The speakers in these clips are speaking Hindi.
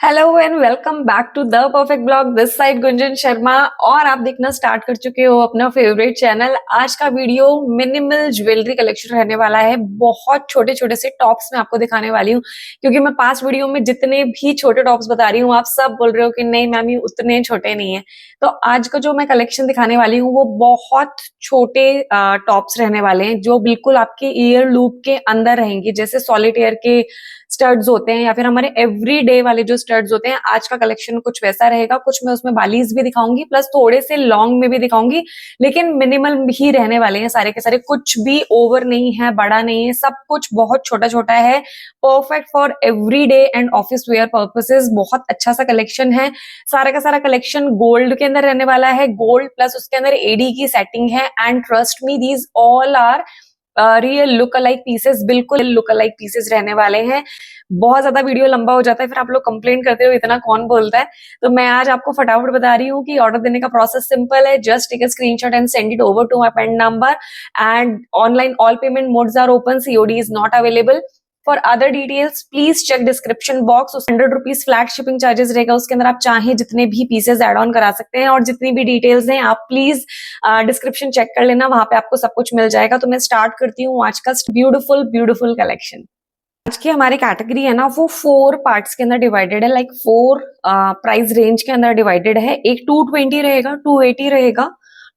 Hello and welcome back to the perfect blog. This side Gunjan Sharma और आप देखना स्टार्ट कर चुके हो अपना फेवरेट चैनल। आज का वीडियो मिनिमल ज्वेलरी कलेक्शन रहने वाला है। बहुत छोटे छोटे से टॉप्स मैं आपको दिखाने वाली हूँ, क्योंकि मैं पास्ट वीडियो में जितने भी छोटे टॉप्स बता रही हूँ आप सब बोल रहे हो कि नहीं मैम ये उतने छोटे नहीं है। तो आज का जो मैं कलेक्शन दिखाने वाली हूँ वो बहुत छोटे टॉप्स रहने वाले हैं, जो बिल्कुल आपके ईयर लूप के अंदर रहेंगे। जैसे सॉलिटेयर के स्टड्स होते हैं या फिर हमारे एवरीडे वाले जो स्टड्स होते हैं, आज का कलेक्शन कुछ वैसा रहेगा। कुछ मैं उसमें बालीज भी दिखाऊंगी, प्लस थोड़े से लॉन्ग में भी दिखाऊंगी, लेकिन मिनिमल ही रहने वाले हैं सारे के सारे। कुछ भी ओवर नहीं है, बड़ा नहीं है, सब कुछ बहुत छोटा छोटा है। Perfect for everyday and office where purposes. बहुत अच्छा सा कलेक्शन है। सारा का सारा कलेक्शन गोल्ड के अंदर रहने वाला है। गोल्ड प्लस उसके अंदर एडी की सेटिंग है। And trust me, these all are real look alike pieces. Look alike alike पीसेस रहने वाले हैं। बहुत ज्यादा वीडियो लंबा हो जाता है, फिर आप लोग कंप्लेन करते हो इतना कौन बोलता है। तो मैं आज आपको फटाफट बता रही हूँ कि ऑर्डर देने का प्रोसेस सिंपल है। Just take a screenshot and send it over to my pen number. And online all payment modes are open, COD is not available. For other details please check description box. 100 rupees flat shipping charges रहेगा, उसके अंदर आप चाहे जितने भी पीसेस एड ऑन करा सकते हैं। और जितनी भी डिटेल्स हैं आप प्लीज डिस्क्रिप्शन चेक कर लेना, वहां पे आपको सब कुछ मिल जाएगा। तो मैं स्टार्ट करती हूँ आज का ब्यूटीफुल ब्यूटीफुल कलेक्शन। आज की हमारी कैटेगरी है ना, वो 4 पार्ट्स के अंदर डिवाइडेड है। लाइक 4 प्राइस रेंज के अंदर डिवाइडेड है। एक 220 रहेगा, 280 रहेगा,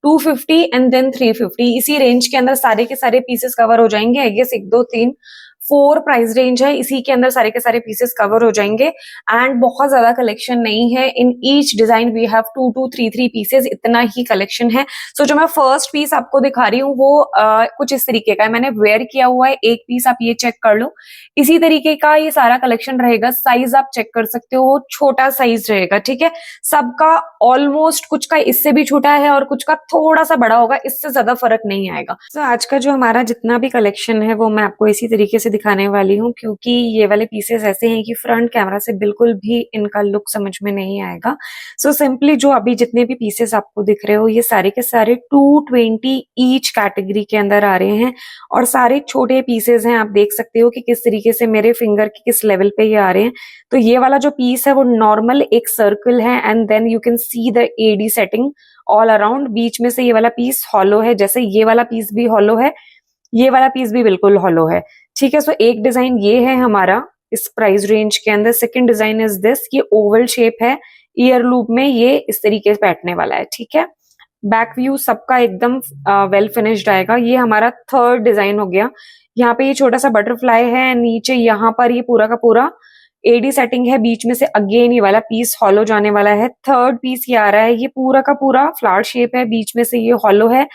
250 एंड देन 350। इसी रेंज के अंदर सारे के सारे पीसेस कवर हो जाएंगे। आई गेस 1 2 3 4 प्राइस रेंज है, इसी के अंदर सारे के सारे पीसेस कवर हो जाएंगे। एंड बहुत ज्यादा कलेक्शन नहीं है। In each design we have 2 2 3 3 pieces, इतना ही कलेक्शन है। सो जो मैं फर्स्ट पीस आपको दिखा रही हूँ वो कुछ इस तरीके का है। मैंने वेयर किया हुआ है एक पीस, आप ये चेक कर लो। इसी तरीके का ये सारा कलेक्शन रहेगा। साइज आप चेक कर सकते हो, छोटा साइज रहेगा, ठीक है। सबका ऑलमोस्ट, कुछ का इससे भी छोटा है और कुछ का थोड़ा सा बड़ा होगा, इससे ज्यादा फर्क नहीं आएगा। तो आज का जो हमारा जितना भी कलेक्शन है वो मैं आपको इसी तरीके से दिखाने वाली हूँ, क्योंकि ये वाले पीसेस ऐसे हैं कि फ्रंट कैमरा से बिल्कुल भी इनका लुक समझ में नहीं आएगा। सो सिंपली जो अभी जितने भी पीसेस आपको दिख रहे हो ये सारे के सारे 220 ईच कैटेगरी के अंदर आ रहे हैं। और सारे छोटे पीसेस हैं, आप देख सकते हो कि किस तरीके से मेरे फिंगर के किस लेवल पे ये आ रहे हैं। तो ये वाला जो पीस है वो नॉर्मल एक सर्कल है, and then you can see the eddy setting all around. बीच में से ये वाला पीस हॉलो है, जैसे ये वाला पीस भी हॉलो है, ये वाला पीस भी बिल्कुल हॉलो है, ठीक है। सो एक डिजाइन ये है हमारा इस प्राइस रेंज के अंदर। सेकंड डिजाइन इज दिस, ये ओवल शेप है, ईयर लूप में ये इस तरीके से बैठने वाला है, ठीक है। बैक व्यू सबका एकदम वेल फिनिश्ड आएगा। ये हमारा थर्ड डिजाइन हो गया। यहाँ पे ये छोटा सा बटरफ्लाई है, नीचे यहाँ पर ये पूरा का पूरा एडी सेटिंग है, बीच में से अगेन ये वाला पीस हॉलो जाने वाला है। थर्ड पीस ये आ रहा है, ये पूरा का पूरा फ्लावर शेप है, बीच में से ये हॉलो है।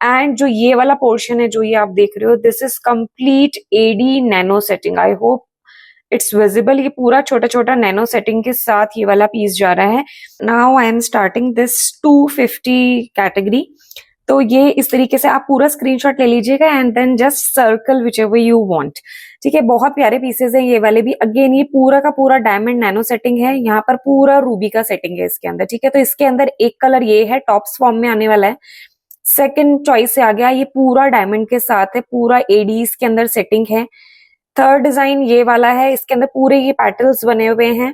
एंड जो ये वाला पोर्शन है जो ये आप देख रहे हो, this is complete AD nano setting. I hope it's visible. ये पूरा छोटा छोटा नैनो सेटिंग के साथ ये वाला पीस जा रहा है। Now I am starting this 250 category. तो ये इस तरीके से आप पूरा स्क्रीनशॉट ले लीजिएगा and then just circle whichever you want, ठीक है। बहुत प्यारे पीसेस हैं ये वाले भी। अगेन ये पूरा का पूरा डायमंड नैनो सेटिंग है, यहाँ पर पूरा रूबी का सेटिंग है इसके अंदर, ठीक है। तो इसके अंदर एक कलर ये है, टॉप्स फॉर्म में आने वाला है। सेकंड चॉइस से आ गया, ये पूरा डायमंड के साथ है, पूरा एडीज के अंदर सेटिंग है। थर्ड डिजाइन ये वाला है, इसके अंदर पूरे ये पैटल्स बने हुए हैं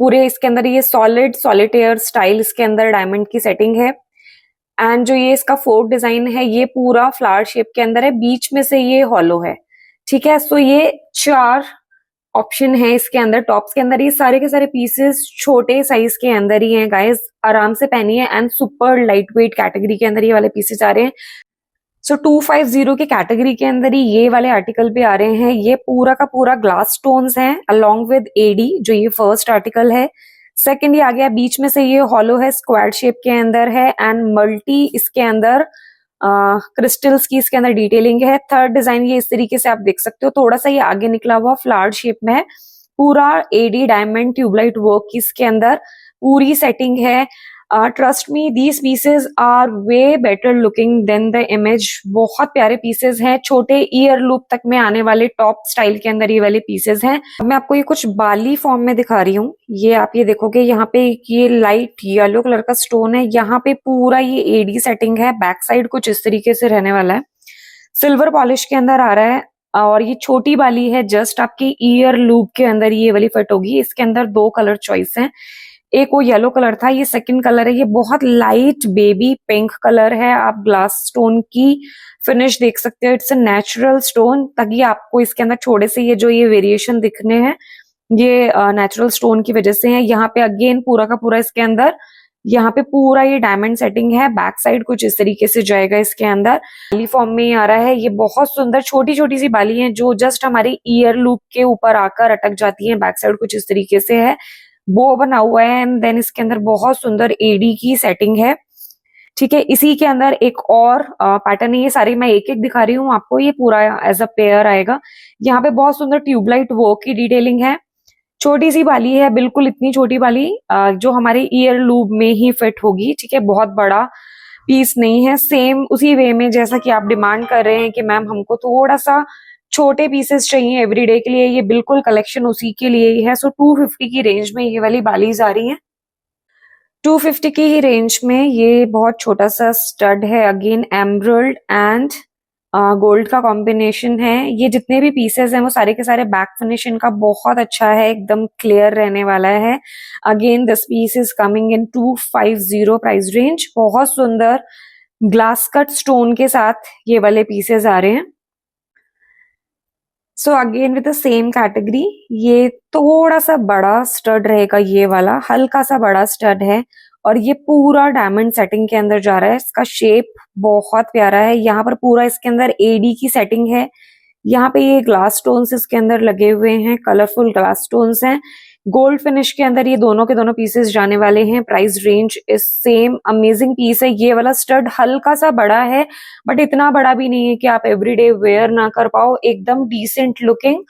पूरे। इसके अंदर ये सॉलिड सॉलिटेयर स्टाइल इसके अंदर डायमंड की सेटिंग है। एंड जो ये इसका फोर्थ डिजाइन है ये पूरा फ्लावर शेप के अंदर है, बीच में से ये हॉलो है, ठीक है। सो ये 4 ऑप्शन है इसके अंदर टॉप्स के अंदर। ये सारे के सारे पीसेस छोटे साइज के अंदर ही हैं गाइस, आराम से पहनिए। And super light weight category के अंदर ये वाले पीसेस आ रहे हैं। सो 250 के कैटेगरी के अंदर ही ये वाले आर्टिकल पे आ रहे हैं। ये पूरा का पूरा ग्लास स्टोन्स हैं अलोंग विद एडी, जो ये फर्स्ट आर्टिकल है। सेकंड ये आ गया, बीच में से ये हॉलो है, स्क्वायर शेप के अंदर है, एंड मल्टी इसके अंदर क्रिस्टल्स की इसके अंदर डिटेलिंग है। थर्ड डिजाइन ये इस तरीके से आप देख सकते हो, थोड़ा सा ये आगे निकला हुआ फ्लावर शेप में है, पूरा एडी डायमंड ट्यूबलाइट वर्क की इसके अंदर पूरी सेटिंग है। Trust me, these pieces are way better looking than the image. बहुत प्यारे पीसेज हैं, छोटे ईयर लूप तक में आने वाले टॉप स्टाइल के अंदर ये वाले पीसेज हैं। मैं आपको ये कुछ बाली फॉर्म में दिखा रही हूँ। ये आप ये देखोगे, यहाँ पे ये लाइट येलो कलर का स्टोन है, यहाँ पे पूरा ये एडी सेटिंग है। बैक साइड कुछ इस तरीके से रहने वाला है, सिल्वर पॉलिश के अंदर आ रहा है। और ये छोटी वाली है, जस्ट आपकी ईयर लूप के अंदर ये वाली फिट होगी। इसके अंदर 2 कलर चॉइस हैं, एक वो येलो कलर था, ये सेकंड कलर है। ये बहुत लाइट बेबी पिंक कलर है। आप ग्लास स्टोन की फिनिश देख सकते हो, इट्स अ नेचुरल स्टोन, ताकि आपको इसके अंदर थोड़े से ये वेरिएशन दिखने हैं, ये नेचुरल स्टोन की वजह से है। यहाँ पे अगेन पूरा का पूरा इसके अंदर यहाँ पे पूरा ये डायमंड सेटिंग है। बैक साइड कुछ इस तरीके से जाएगा, इसके अंदर बाली फॉर्म में आ रहा है। ये बहुत सुंदर छोटी छोटी सी बाली है जो जस्ट हमारी ईयर लूप के ऊपर आकर अटक जाती है। बैक साइड कुछ इस तरीके से है, बो बना हुआ है, एंड देन इसके अंदर बहुत सुंदर एडी की सेटिंग है। ठीक है, इसी के अंदर एक और पैटर्न है। ये सारे मैं एक एक दिखा रही हूँ आपको, ये पूरा एज अ पेयर आएगा। यहाँ पे बहुत सुंदर ट्यूबलाइट वर्क की डिटेलिंग है। छोटी सी बाली है, बिल्कुल इतनी छोटी बाली जो हमारे ईयर लूब में ही फिट होगी। ठीक है, बहुत बड़ा पीस नहीं है। सेम उसी वे में जैसा कि आप डिमांड कर रहे हैं कि मैम हमको थोड़ा सा छोटे पीसेस चाहिए एवरीडे के लिए, ये बिल्कुल कलेक्शन उसी के लिए ही है। सो 250 की रेंज में ये वाली बालीज आ रही हैं। 250 की ही रेंज में ये बहुत छोटा सा स्टड है, अगेन एमरल्ड एंड गोल्ड का कॉम्बिनेशन है। ये जितने भी पीसेस हैं वो सारे के सारे बैक फिनिश इनका बहुत अच्छा है, एकदम क्लियर रहने वाला है। Again this piece is coming in 250 price range. बहुत सुंदर ग्लास कट स्टोन के साथ ये वाले पीसेस आ रहे हैं। So again with the same category, ये थोड़ा सा बड़ा स्टड रहेगा, ये वाला हल्का सा बड़ा स्टड है, और ये पूरा डायमंड सेटिंग के अंदर जा रहा है। इसका शेप बहुत प्यारा है। यहाँ पर पूरा इसके अंदर एडी की सेटिंग है। यहाँ पे ये ग्लास स्टोन्स इसके अंदर लगे हुए हैं, कलरफुल ग्लास स्टोन्स हैं। गोल्ड फिनिश के अंदर ये दोनों के दोनों पीसेस जाने वाले हैं। Price range is same. Amazing piece है। ये वाला स्टड हल्का सा बड़ा है, बट इतना बड़ा भी नहीं है कि आप एवरीडे वेयर ना कर पाओ। एकदम डिसेंट लुकिंग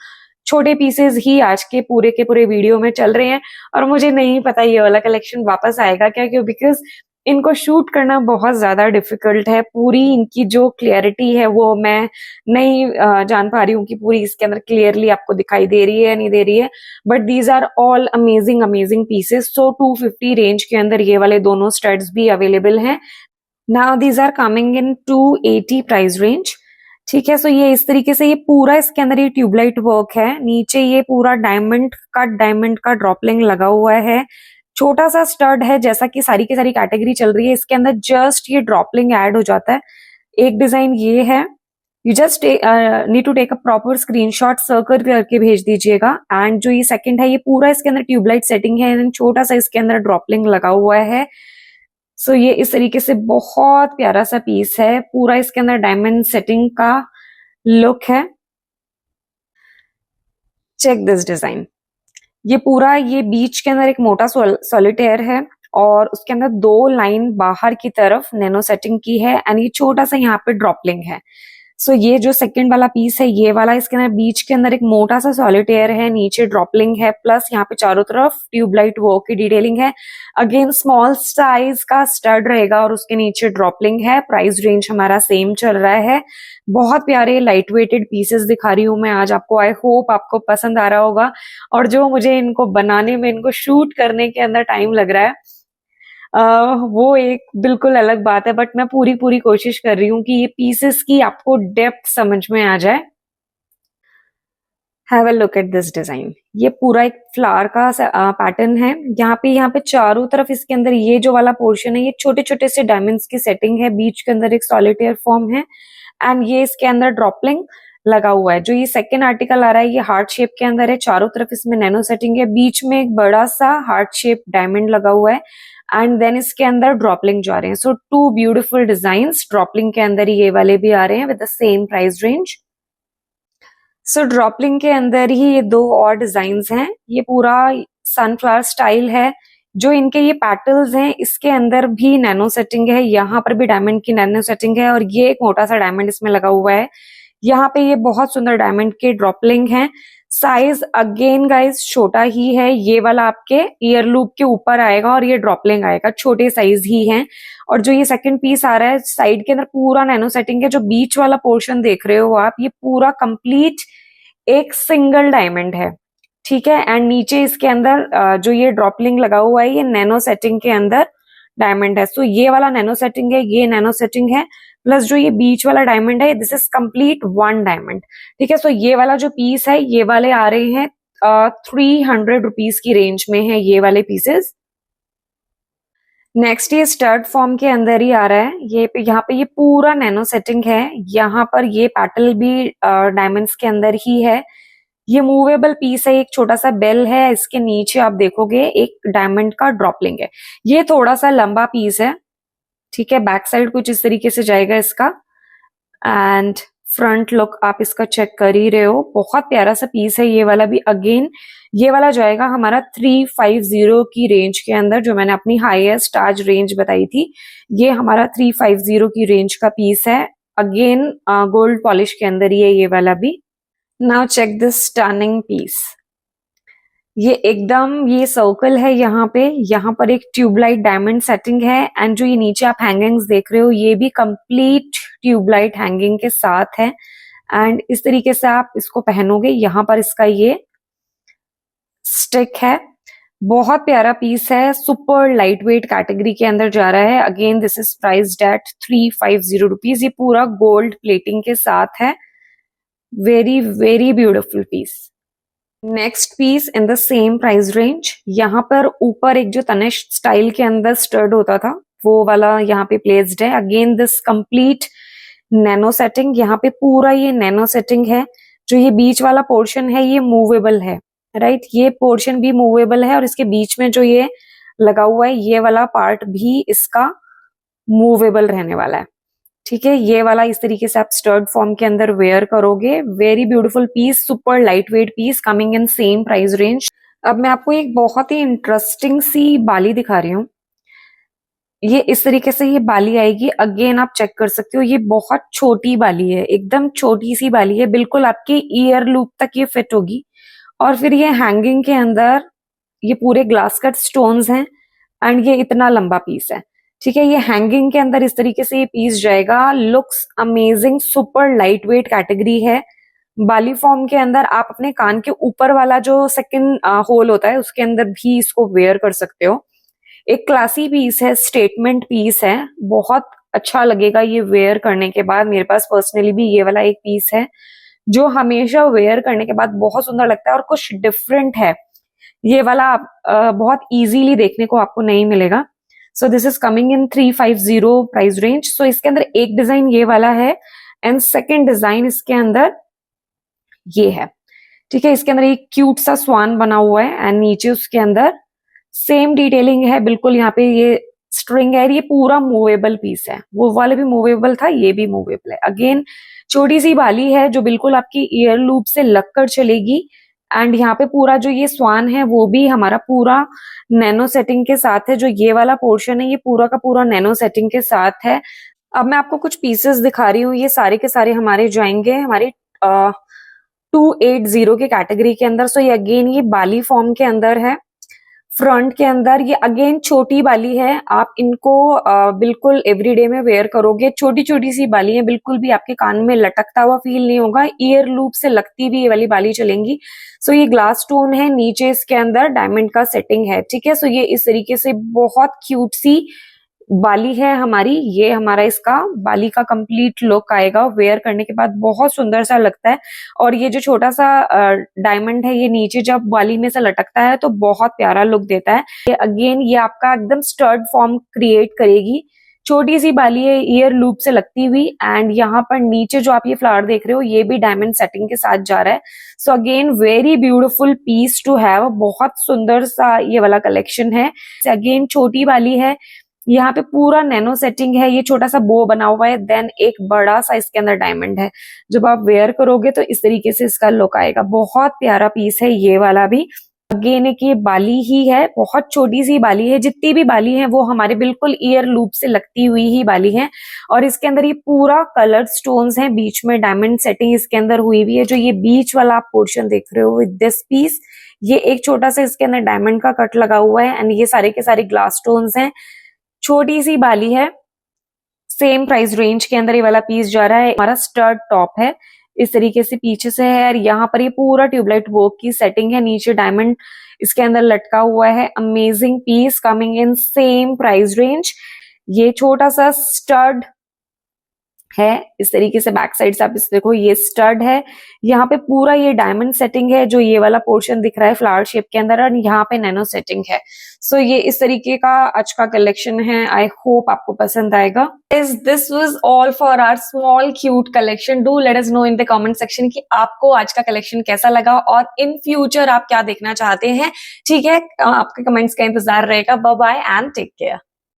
छोटे पीसेस ही आज के पूरे वीडियो में चल रहे हैं, और मुझे नहीं पता ये वाला कलेक्शन वापस आएगा क्या, क्यों, बिकॉज इनको शूट करना बहुत ज्यादा डिफिकल्ट है। पूरी इनकी जो क्लियरिटी है वो मैं नहीं जान पा रही हूँ कि पूरी इसके अंदर क्लियरली आपको दिखाई दे रही है या नहीं दे रही है, but these are all amazing amazing pieces. So 250 range के अंदर ये वाले दोनों स्टड्स भी अवेलेबल हैं। Now these are coming in 280 price range. ठीक है, सो ये इस तरीके से ये पूरा इसके अंदर ये ट्यूबलाइट वर्क है। नीचे ये पूरा डायमंड का ड्रॉपलिंग लगा हुआ है। छोटा सा स्टड है, जैसा कि सारी की सारी कैटेगरी चल रही है, इसके अंदर जस्ट ये ड्रॉपलिंग ऐड हो जाता है। एक डिजाइन ये है, you just need to take a proper screenshot, circle करके भेज दीजिएगा। एंड जो ये सेकंड है, ये पूरा इसके अंदर ट्यूबलाइट सेटिंग है, एंड छोटा सा इसके अंदर ड्रॉपलिंग लगा हुआ है। सो ये इस तरीके से बहुत प्यारा सा पीस है। पूरा इसके अंदर डायमंड सेटिंग का लुक है। Check this design. ये पूरा ये बीच के अंदर एक मोटा सॉलिटेयर है, और उसके अंदर 2 लाइन बाहर की तरफ नैनो सेटिंग की है, एंड ये छोटा सा यहाँ पे ड्रॉपलिंग है। सो ये जो सेकंड वाला पीस है, ये वाला इसके अंदर बीच के अंदर एक मोटा सा सॉलिटेयर है, नीचे ड्रॉपलिंग है, प्लस यहाँ पे चारों तरफ ट्यूबलाइट वर्क की डिटेलिंग है। अगेन स्मॉल साइज का स्टड रहेगा, और उसके नीचे ड्रॉपलिंग है। प्राइस रेंज हमारा सेम चल रहा है। बहुत प्यारे लाइट वेटेड पीसेस दिखा रही हूँ मैं आज आपको। आई होप आपको पसंद आ रहा होगा, और जो मुझे इनको बनाने में, इनको शूट करने के अंदर टाइम लग रहा है, वो एक बिल्कुल अलग बात है, बट मैं पूरी कोशिश कर रही हूँ कि ये पीसेस की आपको डेप्थ समझ में आ जाए। Have a look at this design. ये पूरा एक फ्लावर का पैटर्न है। यहाँ पे चारों तरफ इसके अंदर ये जो वाला पोर्शन है, ये छोटे छोटे से डायमंड्स की सेटिंग है। बीच के अंदर एक सॉलिटेयर फॉर्म है, एंड ये इसके अंदर ड्रॉपलिंग लगा हुआ है। जो ये सेकेंड आर्टिकल आ रहा है, ये हार्ट शेप के अंदर है। चारों तरफ इसमें नैनो सेटिंग है, बीच में एक बड़ा सा हार्ट शेप डायमंड लगा हुआ है, एंड देन इसके अंदर ड्रॉपलिंग जा रहे हैं। सो 2 ब्यूटिफुल डिजाइन्स ड्रॉपलिंग के अंदर ये वाले भी आ रहे हैं with the same price range. So ड्रॉपलिंग के अंदर ही ये 2 और डिजाइन्स हैं। ये पूरा सनफ्लावर स्टाइल है। जो इनके ये पैटल्स हैं, इसके अंदर भी नैनो सेटिंग है। यहाँ पर भी डायमंड की नैनो सेटिंग है, और ये एक मोटा सा डायमंड इसमें लगा हुआ है। यहाँ पे ये बहुत सुंदर डायमंड के ड्रॉपलिंग है। साइज अगेन गाइस छोटा ही है। ये वाला आपके ईयर लूप के ऊपर आएगा, और ये ड्रॉपलिंग आएगा। छोटे साइज ही है। और जो ये सेकंड पीस आ रहा है, साइड के अंदर पूरा नैनो सेटिंग है। जो बीच वाला पोर्शन देख रहे हो आप, ये पूरा कंप्लीट एक सिंगल डायमंड है। ठीक है, एंड नीचे इसके अंदर जो ये ड्रॉपलिंग लगा हुआ है, ये नैनो सेटिंग के अंदर डायमंड है। सो ये वाला नैनो सेटिंग है, ये नैनो सेटिंग है। प्लस जो ये बीच वाला डायमंड है दिस इज कंप्लीट 1 डायमंड। ठीक है, सो ये वाला जो पीस है ये वाले आ रहे हैं 300 रुपीज की रेंज में है ये वाले पीसेस। नेक्स्ट ये स्टड फॉर्म के अंदर ही आ रहा है, यहाँ पे ये पूरा नैनो सेटिंग है, यहाँ पर ये पैटल भी डायमंड्स के अंदर ही है। ये मूवेबल पीस है, एक छोटा सा बेल है, इसके नीचे आप देखोगे एक डायमंड का ड्रॉपलिंग है। ये थोड़ा सा लंबा पीस है, ठीक है, बैक साइड कुछ इस तरीके से जाएगा इसका, एंड फ्रंट लुक आप इसका चेक कर ही रहे हो, बहुत प्यारा सा पीस है ये वाला भी। अगेन ये वाला जाएगा हमारा 350 की रेंज के अंदर, जो मैंने अपनी हाईएस्ट आज रेंज बताई थी, ये हमारा 350 की रेंज का पीस है। अगेन गोल्ड पॉलिश के अंदर ही है ये वाला भी। Now check this stunning piece, ये एकदम ये सर्कल है, यहाँ पर एक ट्यूबलाइट डायमंड सेटिंग है, एंड जो ये नीचे आप हैंगिंग्स देख रहे हो ये भी कंप्लीट ट्यूबलाइट हैंगिंग के साथ है, एंड इस तरीके से आप इसको पहनोगे। यहाँ पर इसका ये स्टिक है, बहुत प्यारा पीस है, सुपर लाइट वेट कैटेगरी के अंदर जा रहा है। Again this is priced at 350 rupees, ये पूरा गोल्ड प्लेटिंग के साथ है, very very beautiful piece. Next piece in the same price range, यहाँ पर ऊपर एक जो तनिष्क स्टाइल के अंदर स्टड होता था वो वाला यहाँ पे प्लेस्ड है। Again this complete nano setting, यहाँ पे पूरा ये नैनो सेटिंग है, जो ये बीच वाला पोर्शन है ये मूवेबल है, राइट, ये पोर्शन भी मूवेबल है, और इसके बीच में जो ये लगा हुआ है ये वाला पार्ट भी इसका मूवेबल रहने वाला है। ठीक है, ये वाला इस तरीके से आप स्टर्ड फॉर्म के अंदर वेयर करोगे, very beautiful piece, super lightweight piece, coming in same price range. अब मैं आपको एक बहुत ही इंटरेस्टिंग सी बाली दिखा रही हूँ, ये इस तरीके से ये बाली आएगी। अगेन आप चेक कर सकते हो, ये बहुत छोटी बाली है, एकदम छोटी सी बाली है, बिल्कुल आपके ईयर लूप तक ये फिट होगी, और फिर ये हैंगिंग के अंदर ये पूरे ग्लास कट स्टोन्स हैं, एंड ये इतना लंबा पीस है। ठीक है, ये हैंगिंग के अंदर इस तरीके से ये पीस जाएगा, looks amazing, super light weight category है। बाली फॉर्म के अंदर आप अपने कान के ऊपर वाला जो सेकंड होल होता है उसके अंदर भी इसको वेयर कर सकते हो। एक क्लासी पीस है, स्टेटमेंट पीस है, बहुत अच्छा लगेगा ये वेयर करने के बाद। मेरे पास पर्सनली भी ये वाला एक पीस है जो हमेशा वेयर करने के बाद बहुत सुंदर लगता है, और कुछ डिफरेंट है, ये वाला आप बहुत इजीली देखने को आपको नहीं मिलेगा। So this is coming in 350 price range. So इसके अंदर एक डिजाइन ये वाला है, एंड सेकेंड डिजाइन इसके अंदर ये है। ठीक है, इसके अंदर एक क्यूट सा स्वान बना हुआ है, एंड नीचे उसके अंदर सेम डिटेलिंग है बिल्कुल, यहाँ पे ये स्ट्रिंग है, ये पूरा मूवेबल पीस है, वो वाले भी मूवेबल था, ये भी मूवेबल है। अगेन छोटी सी बाली है जो बिल्कुल आपकी ईयर लूप से लगकर चलेगी, एंड यहाँ पे पूरा जो ये स्वान है वो भी हमारा पूरा नैनो सेटिंग के साथ है, जो ये वाला पोर्शन है ये पूरा का पूरा नैनो सेटिंग के साथ है। अब मैं आपको कुछ पीसेस दिखा रही हूँ, ये सारे के सारे हमारे जाएंगे हमारे 280 के कैटेगरी के अंदर। सो ये अगेन ये बाली फॉर्म के अंदर है, फ्रंट के अंदर ये अगेन छोटी बाली है, आप इनको बिल्कुल एवरीडे में वेयर करोगे, छोटी छोटी सी बाली है, बिल्कुल भी आपके कान में लटकता हुआ फील नहीं होगा, ईयर लूप से लगती भी ये वाली बाली चलेंगी। सो ये ग्लास स्टोन है, नीचे इसके अंदर डायमंड का सेटिंग है। ठीक है, सो ये इस तरीके से बहुत क्यूट सी बाली है हमारी, ये हमारा इसका बाली का कंप्लीट लुक आएगा, वेयर करने के बाद बहुत सुंदर सा लगता है। और ये जो छोटा सा डायमंड है ये नीचे जब बाली में से लटकता है तो बहुत प्यारा लुक देता है। ये अगेन ये आपका एकदम स्टर्ड फॉर्म क्रिएट करेगी, छोटी सी बाली है ईयर लूप से लगती हुई, एंड यहाँ पर नीचे जो आप ये फ्लावर देख रहे हो ये भी डायमंड सेटिंग के साथ जा रहा है। So again very beautiful piece to have, बहुत सुंदर सा ये वाला कलेक्शन है। अगेन छोटी बाली है, यहाँ पे पूरा नैनो सेटिंग है, ये छोटा सा बो बना हुआ है, देन एक बड़ा सा इसके अंदर डायमंड है। जब आप वेयर करोगे तो इस तरीके से इसका लुक आएगा, बहुत प्यारा पीस है ये वाला भी। अगेन एक ये बाली ही है, बहुत छोटी सी बाली है, जितनी भी बाली है वो हमारे बिल्कुल ईयर लूप से लगती हुई ही बाली है। और इसके अंदर ये पूरा कलर स्टोन्स हैं, बीच में डायमंड सेटिंग इसके अंदर हुई हुई है। जो ये बीच वाला आप पोर्शन देख रहे हो विद दिस पीस, ये एक छोटा सा इसके अंदर डायमंड का कट लगा हुआ है, एंड ये सारे के सारे ग्लास स्टोन्स हैं, छोटी सी बाली है, सेम प्राइस रेंज के अंदर ये वाला पीस जा रहा है। हमारा स्टर्ड टॉप है, इस तरीके से पीछे से है, और यहाँ पर ये पूरा ट्यूबलाइट वर्क की सेटिंग है, नीचे डायमंड इसके अंदर लटका हुआ है। Amazing piece coming in same price range. ये छोटा सा स्टड है। इस तरीके से बैक साइड से आप इस देखो, ये स्टड है, यहाँ पे पूरा ये डायमंड सेटिंग है, जो ये वाला पोर्शन दिख रहा है फ्लावर शेप के अंदर, और यहाँ पे नैनो सेटिंग है। सो ये इस तरीके का आज का कलेक्शन है। आई होप आपको पसंद आएगा। This was all for our small cute collection. Do let us know in the comment section कि आपको आज का कलेक्शन कैसा लगा और इन फ्यूचर आप क्या देखना चाहते हैं। ठीक है, आपके कमेंट्स का इंतजार रहेगा। Bye bye and take care.